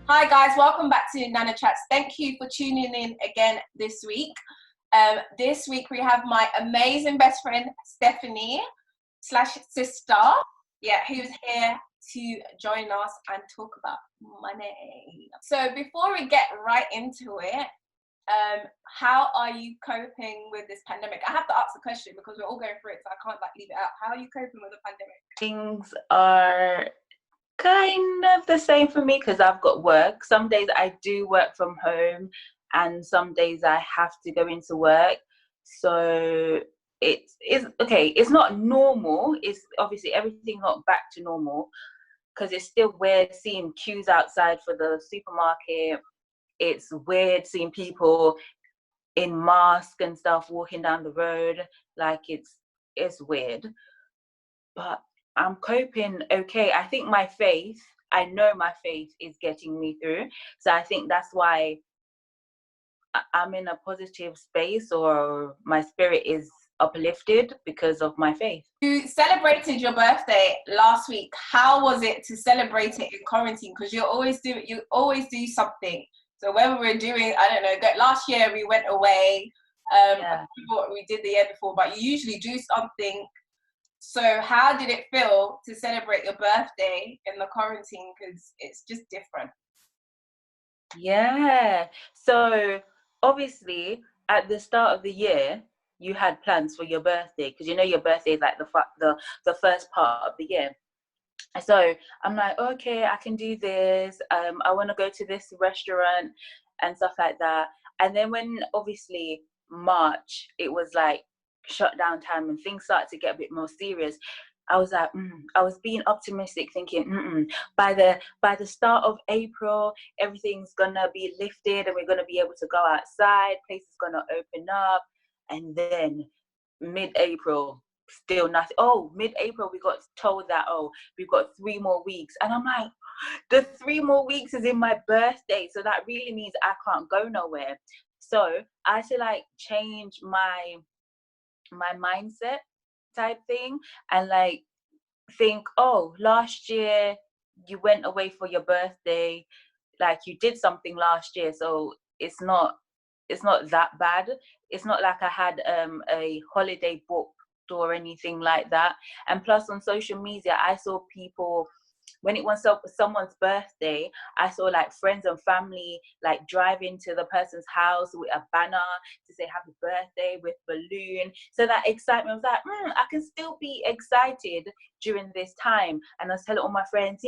Hi guys, welcome back to Nana Chats. Thank you for tuning in again this week. This week we have my amazing best friend Stephanie slash sister, who's here to join us and talk about money. So before we get right into it, how are you coping with this pandemic? I have to ask the question because we're all going through it, so I can't leave it out. How are you coping with the pandemic? Things are kind of the same for me because I've got work. Some days I do work from home and some days I have to go into work. So it's okay, it's not normal. It's obviously everything not back to normal because it's still weird seeing queues outside for the supermarket. It's weird seeing people in masks and stuff walking down the road. Like it's weird. But I'm coping okay. I think I know my faith is getting me through. So I think that's why I'm in a positive space, or my spirit is uplifted because of my faith. You celebrated your birthday last week. How was it to celebrate it in quarantine? Because you always do something. So whether we're doing, I don't know, last year we went away. I don't know what we did the year before, but you usually do something. So how did it feel to celebrate your birthday in the quarantine? Because it's just different. Yeah. So obviously at the start of the year, you had plans for your birthday because you know your birthday is like the first part of the year. So I'm like, okay, I can do this. I want to go to this restaurant and stuff like that. And then when obviously March, it was like shutdown time and things started to get a bit more serious. I was like, I was being optimistic, thinking, by the start of April, everything's gonna be lifted and we're gonna be able to go outside. Places gonna open up, and then mid-April, still nothing. Mid-April, we got told that we've got 3 more weeks, and I'm like, the 3 more weeks is in my birthday, so that really means I can't go nowhere. So I had to like change my mindset type thing and like think, last year you went away for your birthday, like you did something last year, so it's not that bad. It's not like I had a holiday booked or anything like that. And plus on social media I saw people, when it was someone's birthday, I saw like friends and family like drive into the person's house with a banner to say happy birthday with balloon. So that excitement was like, I can still be excited during this time. And I was telling all my friends,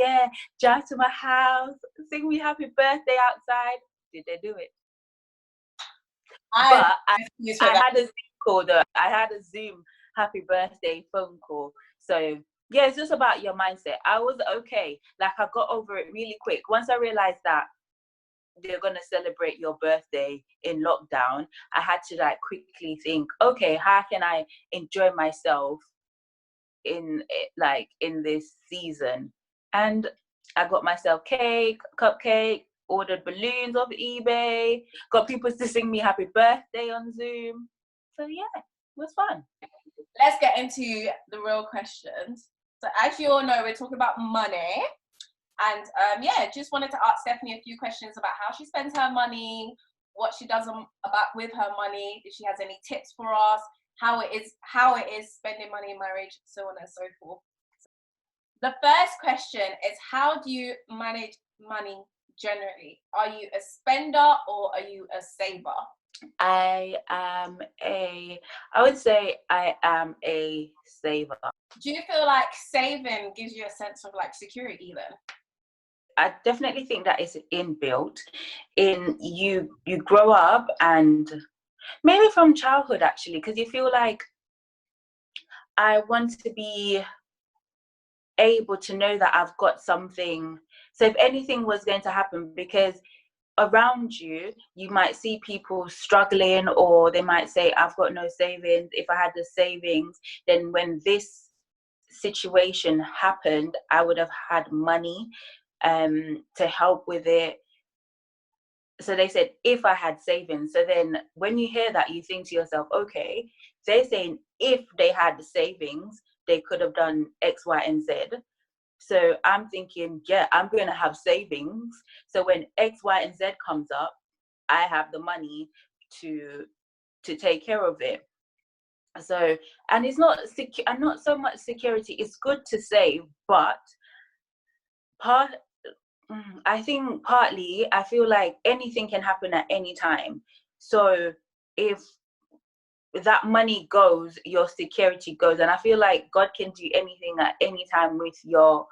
drive to my house, sing me happy birthday outside. Did they do it? But I had a Zoom call though. I had a Zoom happy birthday phone call. So yeah, it's just about your mindset. I was okay. Like I got over it really quick. Once I realized that they're gonna celebrate your birthday in lockdown, I had to like quickly think, okay, how can I enjoy myself in this season? And I got myself cupcake, ordered balloons off eBay, got people to sing me happy birthday on Zoom. So yeah, it was fun. Let's get into the real questions. So as you all know, we're talking about money. And just wanted to ask Stephanie a few questions about how she spends her money, what she does with her money, if she has any tips for us, how it is spending money in marriage, so on and so forth. The first question is, how do you manage money generally? Are you a spender or are you a saver? I would say I am a saver. Do you feel like saving gives you a sense of like security then? I definitely think that is inbuilt in you. You grow up, and maybe from childhood actually, because you feel like I want to be able to know that I've got something. So if anything was going to happen, because around you might see people struggling, or they might say, I've got no savings. If I had the savings, then when this situation happened, I would have had money to help with it. So they said, if I had savings. So then when you hear that, you think to yourself, okay, they're saying if they had the savings, they could have done X, Y, and Z. So I'm thinking, yeah, I'm going to have savings. So when X, Y, and Z comes up, I have the money to take care of it. So, and it's not and not so much security. It's good to save, but part I think partly I feel like anything can happen at any time. So if that money goes, your security goes, and I feel like God can do anything at any time with your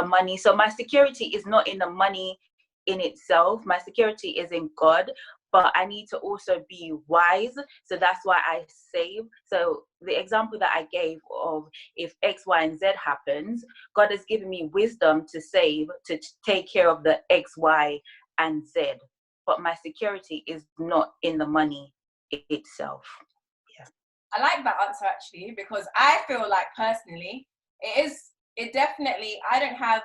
money. So my security is not in the money in itself. My security is in God, but I need to also be wise. So that's why I save. So the example that I gave of if X, Y, and Z happens, God has given me wisdom to save, to take care of the X, Y, and Z. But my security is not in the money itself. Yeah. I like that answer actually, because I feel like personally, it definitely, I don't have,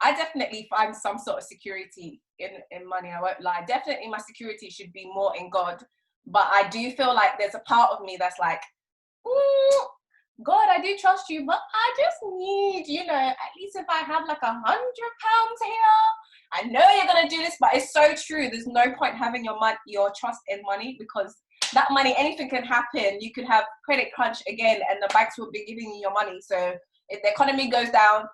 I definitely find some sort of security in money. I won't lie. Definitely my security should be more in God. But I do feel like there's a part of me that's like, God, I do trust you, but I just need, at least if I have like £100 here, I know you're going to do this, but it's so true. There's no point having your trust in money, because that money, anything can happen. You could have credit crunch again and the banks will be giving you your money. So if the economy goes down,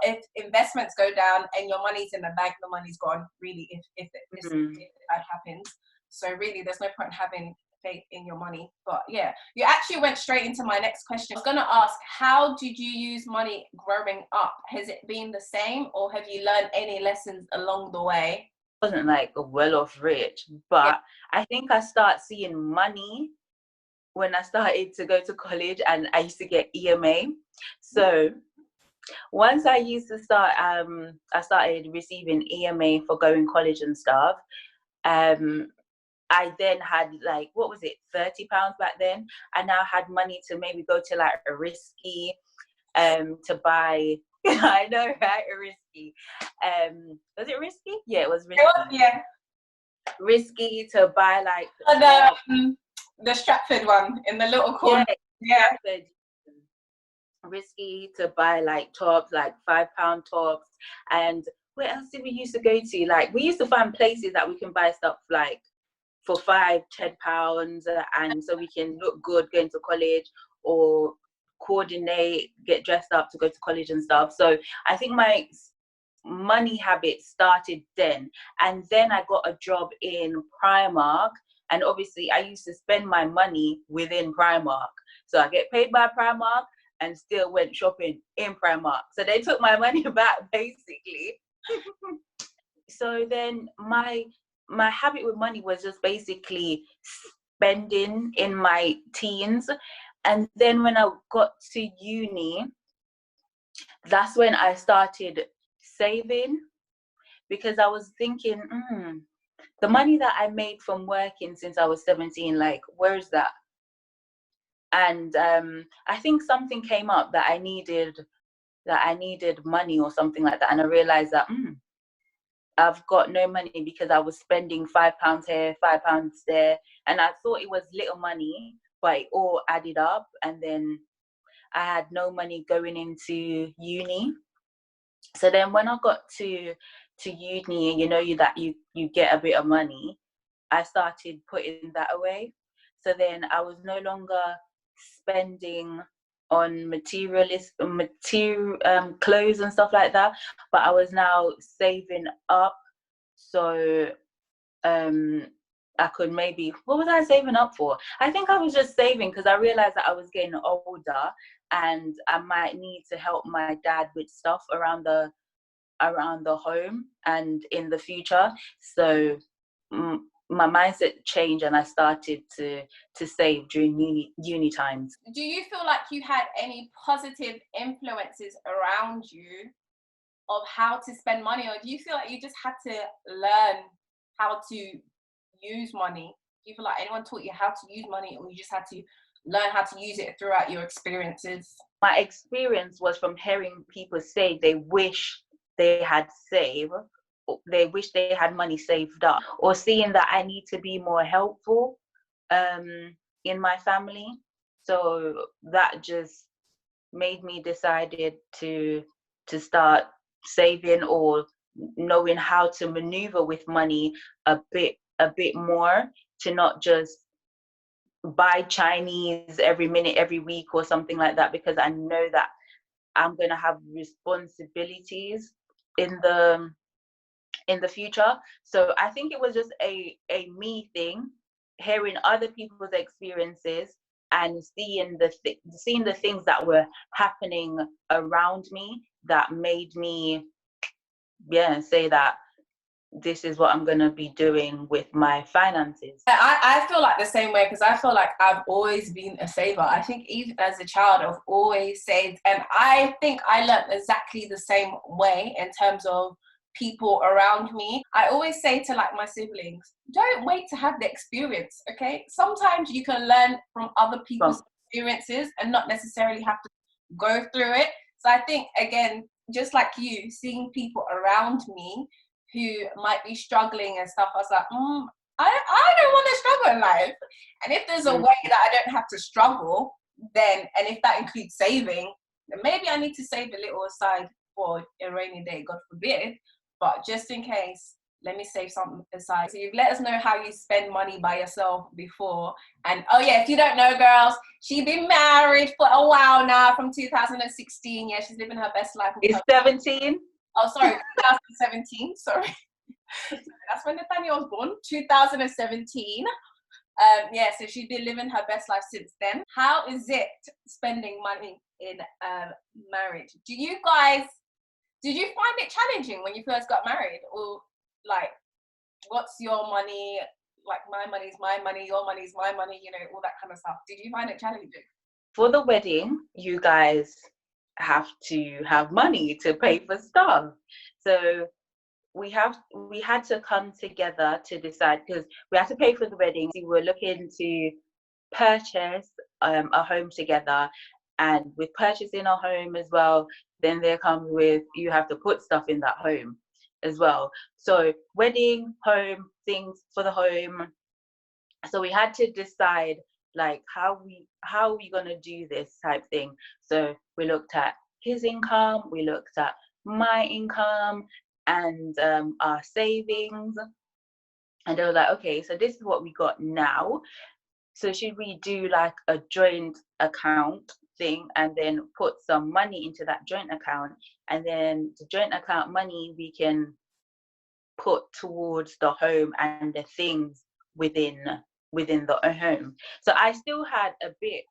if investments go down and your money's in the bank, the money's gone, really, if that happens. So really, there's no point having faith in your money. But yeah, you actually went straight into my next question. I was going to ask, how did you use money growing up? Has it been the same, or have you learned any lessons along the way? Wasn't like a well-off rich, but I think I start seeing money when I started to go to college, and I used to get EMA. So once I used to start, I started receiving EMA for going college and stuff. I then had like, what was it, £30 back then. I now had money to maybe go to like a Risky, to buy. I know, right? A Risky. Was it Risky? Yeah, it was Risky. Yeah. Risky to buy like the Stratford one in the little corner. Yeah. Risky to buy like tops, like £5 tops. And where else did we used to go to? Like, we used to find places that we can buy stuff like for £5-10, and so we can look good going to college, or coordinate, get dressed up to go to college and stuff. So I think my money habit started then, and then I got a job in Primark, and obviously I used to spend my money within Primark. So I get paid by Primark and still went shopping in Primark. So they took my money back basically. So then my habit with money was just basically spending in my teens. And then when I got to uni, that's when I started saving, because I was thinking, the money that I made from working since I was 17, like, where's that? And I think something came up that I needed money or something like that. And I realized that I've got no money, because I was spending £5 here, £5 there. And I thought it was little money, but it all added up. And then I had no money going into uni. So then when I got to uni, that you get a bit of money, I started putting that away. So then I was no longer spending on clothes and stuff like that, but I was now saving up. So I could maybe, what was I saving up for? I think I was just saving because I realized that I was getting older and I might need to help my dad with stuff around the home and in the future. So my mindset changed and I started to save during uni times. Do you feel like you had any positive influences around you of how to spend money, or do you feel like you just had to learn how to use money? Do you feel like anyone taught you how to use money, or you just had to learn how to use it throughout your experiences? My experience was from hearing people say they wish they had saved, they wish they had money saved up, or seeing that I need to be more helpful in my family. So that just made me decided to start saving, or knowing how to maneuver with money a bit more, to not just buy Chinese every minute, every week or something like that, because I know that I'm going to have responsibilities in the future. So I think it was just a me thing, hearing other people's experiences and seeing the things that were happening around me, that made me say that this is what I'm going to be doing with my finances. I feel like the same way, because I feel like I've always been a saver. I think even as a child, I've always saved. And I think I learned exactly the same way in terms of people around me. I always say to like my siblings, don't wait to have the experience, okay? Sometimes you can learn from other people's experiences and not necessarily have to go through it. So I think, again, just like you, seeing people around me who might be struggling and stuff, I was like, I don't want to struggle in life. And if there's a way that I don't have to struggle, then, and if that includes saving, then maybe I need to save a little aside for a rainy day, God forbid. But just in case, let me save something aside. So you've let us know how you spend money by yourself before. And oh yeah, if you don't know, girls, she's been married for a while now, from 2016. Yeah, she's living her best life. It's 17. Oh, sorry, 2017. Sorry. That's when Nathaniel was born, 2017. Yeah, so she's been living her best life since then. How is it spending money in marriage? Did you find it challenging when you first got married? Or like, what's your money? Like, my money's my money, your money's my money, you know, all that kind of stuff. Did you find it challenging? For the wedding, you guys have to have money to pay for stuff. So we had to come together to decide, because we had to pay for the wedding. We were looking to purchase a home together, and with purchasing a home as well, then there comes with, you have to put stuff in that home as well. So wedding, home, things for the home. So we had to decide like how are we gonna do this type thing. So we looked at his income, we looked at my income, and our savings, and they were like, okay, so this is what we got now. So should we do like a joint account thing, and then put some money into that joint account, and then the joint account money we can put towards the home and the things within the home. So I still had a bit,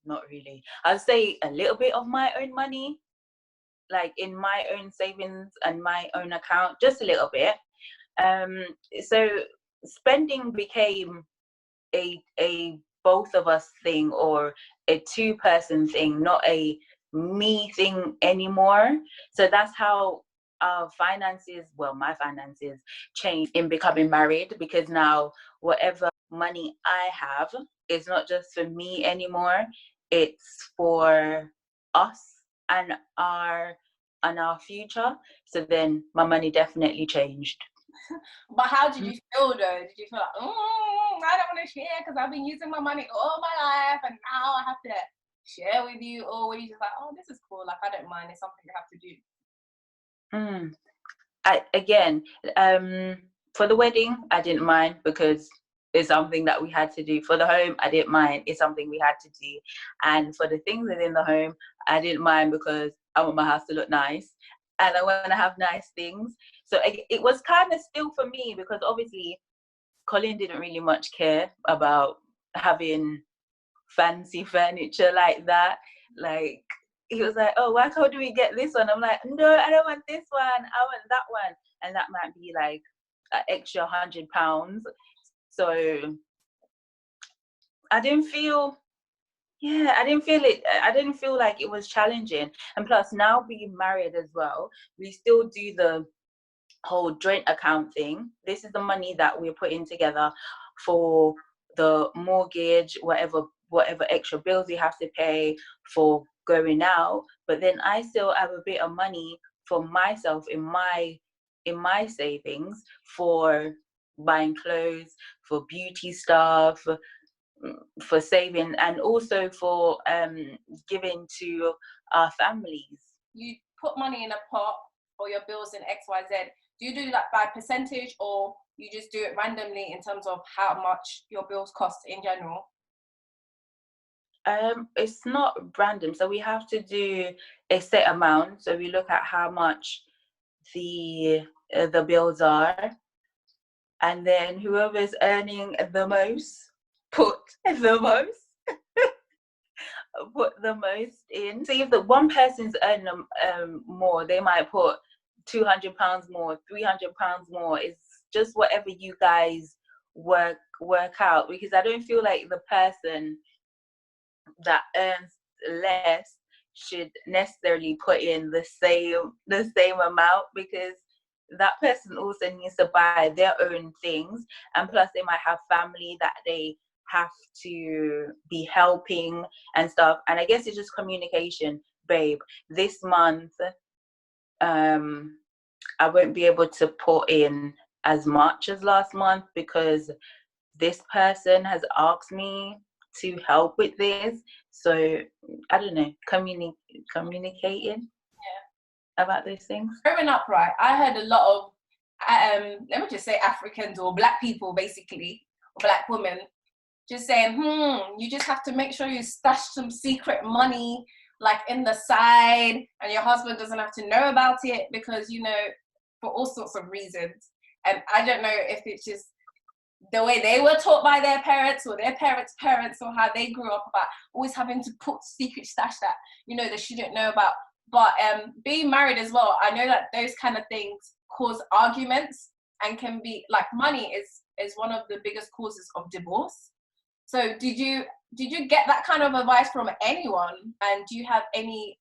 not really, I'd say a little bit of my own money, like in my own savings and my own account, just a little bit. So spending became a both of us thing, or a two-person thing, not a me thing anymore. So that's how our finances, well, my finances changed in becoming married, because now whatever money I have is not just for me anymore, it's for us and our future. So then my money definitely changed. But how did you feel though? Did you feel like, I don't want to share because I've been using my money all my life and now I have to share with you? Or were you just like, oh, this is cool, like I don't mind, it's something I have to do? For the wedding, I didn't mind because it's something that we had to do. For the home, I didn't mind, it's something we had to do. And for the things within the home, I didn't mind because I want my house to look nice and I want to have nice things. So it was kind of still for me, because obviously Colin didn't really much care about having fancy furniture like that. Like, he was like, oh, why can't we get this one? I'm like, no, I don't want this one, I want that one. And that might be like an extra £100. So I didn't feel like it was challenging. And plus, now being married as well, we still do the whole joint account thing. This is the money that we're putting together for the mortgage, whatever extra bills we have to pay for going out. But then I still have a bit of money for myself in my savings, for buying clothes, for beauty stuff, for saving, and also for giving to our families. You put money in a pot for your bills in XYZ. Do you do that by percentage, or you just do it randomly in terms of how much your bills cost in general? It's not random, so we have to do a set amount. So we look at how much the bills are, and then whoever's earning the most put the most put the most in. See, if the one person's earning more, they might put £200 more, £300 more. It's just whatever you guys work out, because I don't feel like the person that earns less should necessarily put in the same amount, because that person also needs to buy their own things, and plus they might have family that they have to be helping and stuff. And I guess it's just communication. Babe, this month I won't be able to put in as much as last month because this person has asked me to help with this. So I don't know, communicating about those things. Growing up, right, I heard a lot of let me just say Africans or black people, basically, or black women, just saying, you just have to make sure you stash some secret money like in the side, and your husband doesn't have to know about it, because, you know, for all sorts of reasons. And I don't know if it's just the way they were taught by their parents or their parents' parents, or how they grew up about always having to put secret stash that, you know, they shouldn't know about. But being married as well, I know that those kind of things cause arguments and can be like, money is one of the biggest causes of divorce. So did you get that kind of advice from anyone? And do you have any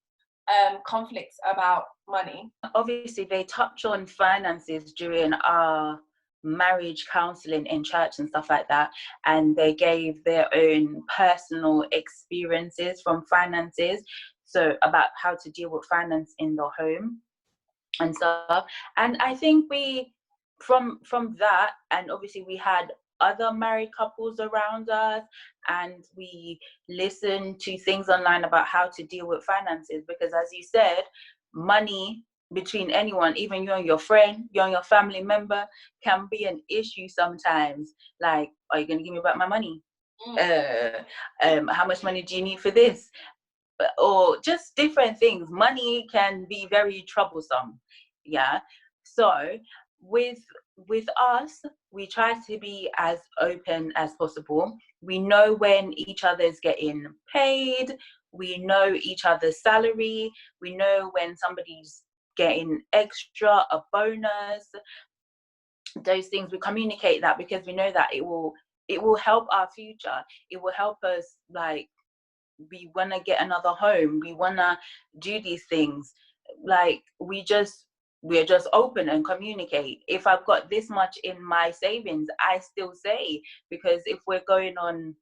conflicts about money? Obviously, they touch on finances during our marriage counseling in church and stuff like that, and they gave their own personal experiences from finances, so about how to deal with finance in the home and stuff. And I think we from that, and obviously we had other married couples around us, and we listened to things online about how to deal with finances, because as you said, money between anyone, even you and your friend, you and your family member, can be an issue sometimes. Like, are you going to give me back my money? How much money do you need for this? Or just different things. Money can be very troublesome. Yeah. So with us, we try to be as open as possible. We know when each other's getting paid. We know each other's salary. We know when somebody's getting extra, a bonus. Those things, we communicate that, because we know that it will help our future. It will help us, like, we want to get another home, we want to do these things. Like, we're just open and communicate. If I've got this much in my savings, I still say, because if we're going on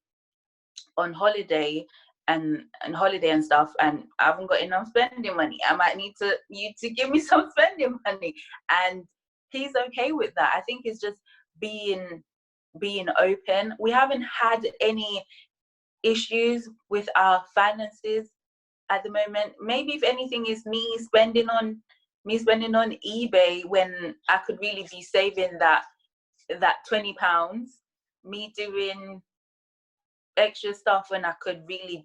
holiday and stuff, and I haven't got enough spending money, I might need you to give me some spending money, and he's okay with that. I think it's just being open. We haven't had any issues with our finances at the moment. Maybe if anything is me spending on eBay when I could really be saving that £20, me doing extra stuff when I could really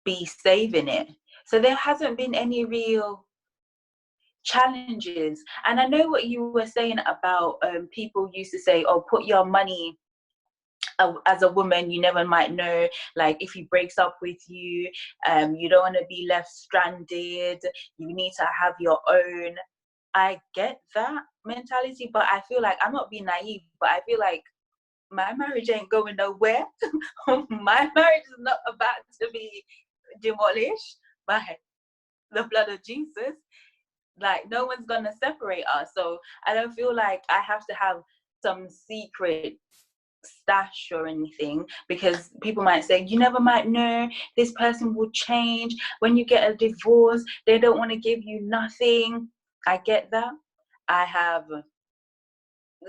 be saving it. So there hasn't been any real challenges. And I know what you were saying about people used to say, oh, put your money, as a woman, you never might know, like, if he breaks up with you, you don't want to be left stranded, you need to have your own. I get that mentality, but I feel like, I'm not being naive, but I feel like my marriage ain't going nowhere. My marriage is not about to be demolished by the blood of Jesus. Like, no one's gonna separate us. So I don't feel like I have to have some secret stash or anything, because people might say, you never might know, this person will change. When you get a divorce, they don't want to give you nothing. I get that. I have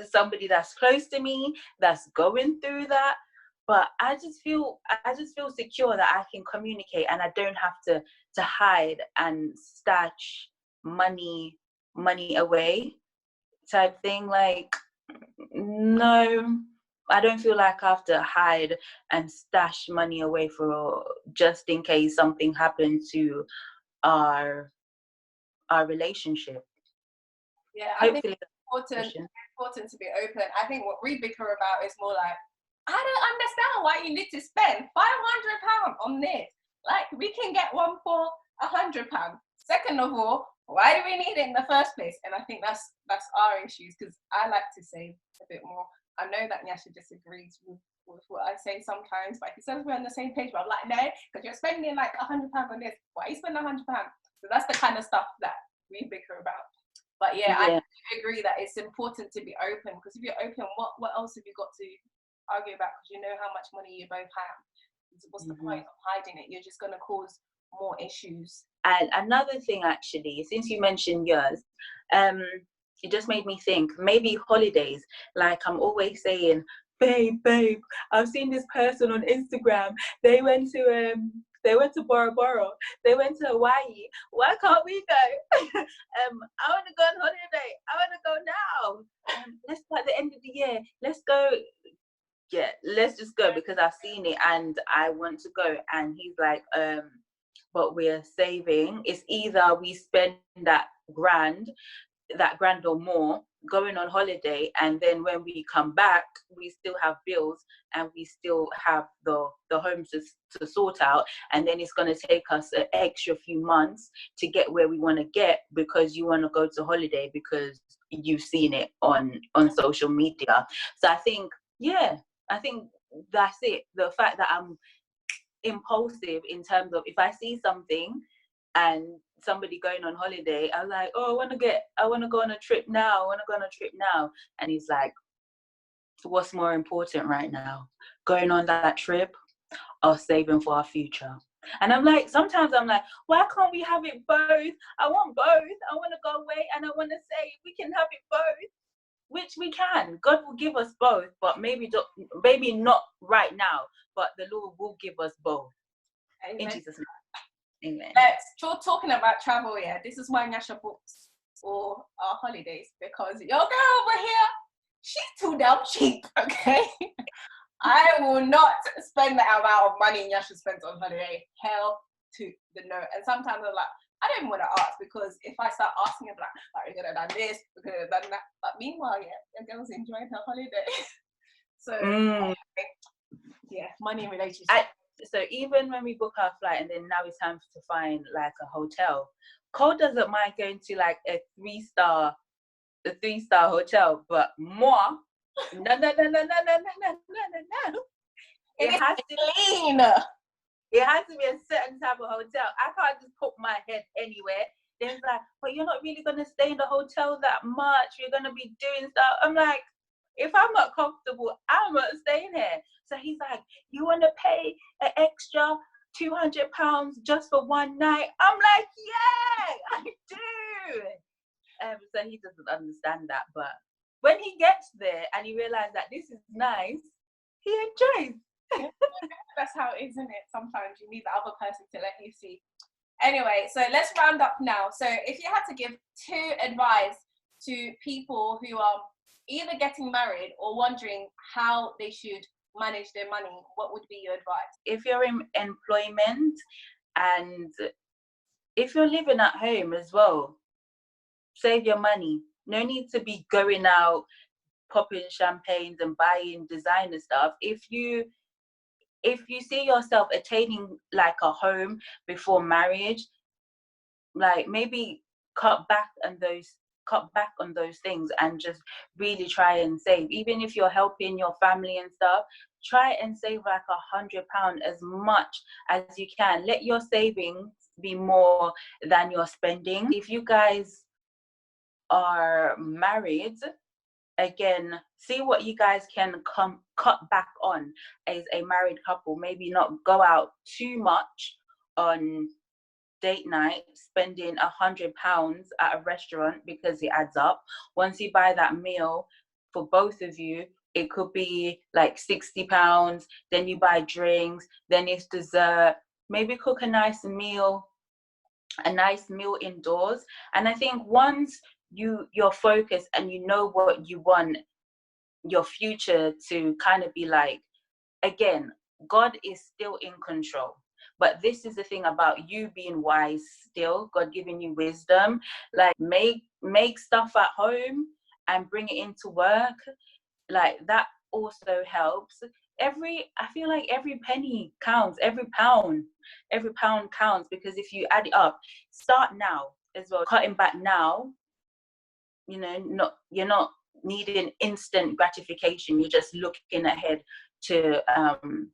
somebody that's close to me that's going through that, but I just feel secure that I can communicate and I don't have to hide and stash money away type thing. Like, no, I don't feel like I have to hide and stash money away for just in case something happened to our relationship. Yeah, I think Hopefully it's important to be open. I think what we bicker about is more like, I don't understand why you need to spend £500 on this. Like, we can get one for £100. Second of all, why do we need it in the first place? And I think that's our issues, because I like to save a bit more. I know that Nyasha disagrees with what I say sometimes, but he says we're on the same page. But I'm like, no, because you're spending like £100 on this. Why you spend £100? So that's the kind of stuff that we bicker about. But yeah, I agree that it's important to be open, because if you're open, what else have you got to argue about? Because you know how much money you both have. What's the point of hiding it? You're just going to cause more issues. And another thing, actually, since you mentioned yours, it just made me think, maybe holidays. Like, I'm always saying, babe, I've seen this person on Instagram. They went to Bora Bora. They went to Hawaii. Why can't we go? I want to go on holiday. I want to go now. Let's go at the end of the year. Let's go. Yeah, let's just go, because I've seen it and I want to go. And he's like, but we're saving. It's either we spend that grand or more going on holiday, and then when we come back we still have bills and we still have the home to sort out, and then it's going to take us an extra few months to get where we want to get, because you want to go to holiday because you've seen it on social media. So I think that's it. The fact that I'm impulsive in terms of, if I see something and somebody going on holiday, I'm like, oh, I want to go on a trip now. And he's like, what's more important right now? Going on that trip or saving for our future? And I'm like, sometimes I'm like, why can't we have it both? I want both. I want to go away and I want to save. We can have it both, which we can. God will give us both, but maybe not right now, but the Lord will give us both. Amen. In Jesus' name. Amen. Let's talking about travel. Yeah, this is why Nyasha books for our holidays, because your girl over here, she's too damn cheap. Okay, I will not spend the amount of money Nyasha spends on holiday. Hell to the no. And sometimes I'm like, I don't even want to ask, because if I start asking, I'm like, are you gonna done this? We're gonna done that. But meanwhile, yeah, the girl's enjoying her holiday. So yeah, money and relationship. So even when we book our flight and then now it's time to find like a hotel, Cole doesn't mind going to like a three-star hotel, but more, no. It has to be clean. It has to be a certain type of hotel. I can't just put my head anywhere. Then it's like, but you're not really gonna stay in the hotel that much. You're gonna be doing stuff. I'm like, if I'm not comfortable, I'm not staying here. So he's like, you want to pay an extra £200 just for one night? I'm like, yeah, I do. So he doesn't understand that. But when he gets there and he realizes that this is nice, he enjoys. That's how it is, isn't it? Sometimes you need the other person to let you see. Anyway, so let's round up now. So if you had to give 2 advice to people who are either getting married or wondering how they should manage their money, what would be your advice? If you're in employment and if you're living at home as well, save your money. No need to be going out, popping champagnes and buying designer stuff. If you see yourself attaining like a home before marriage, like maybe cut back on those things and just really try and save. Even if you're helping your family and stuff, try and save like £100 as much as you can. Let your savings be more than your spending. If you guys are married, again, see what you guys can cut back on as a married couple. Maybe not go out too much on date night, spending £100 at a restaurant, because it adds up. Once you buy that meal for both of you, it could be like £60. Then you buy drinks, then it's dessert, maybe cook a nice meal indoors. And I think once you're focused and you know what you want your future to kind of be like, again, God is still in control. But this is the thing about you being wise still, God giving you wisdom. Like make stuff at home and bring it into work. Like that also helps. I feel like every penny counts, every pound counts, because if you add it up, start now as well. Cutting back now, you're not needing instant gratification. You're just looking ahead to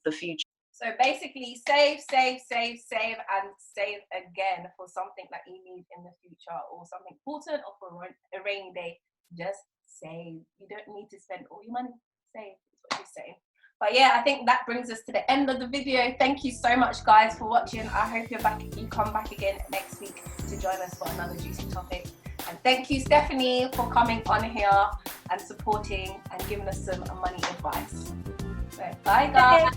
the future. So basically, save, and save again for something that you need in the future, or something important, or for a rainy day. Just save. You don't need to spend all your money. Save is what you're saying. But yeah, I think that brings us to the end of the video. Thank you so much, guys, for watching. I hope you come back again next week to join us for another juicy topic. And thank you, Stephanie, for coming on here and supporting and giving us some money advice. So, bye, guys.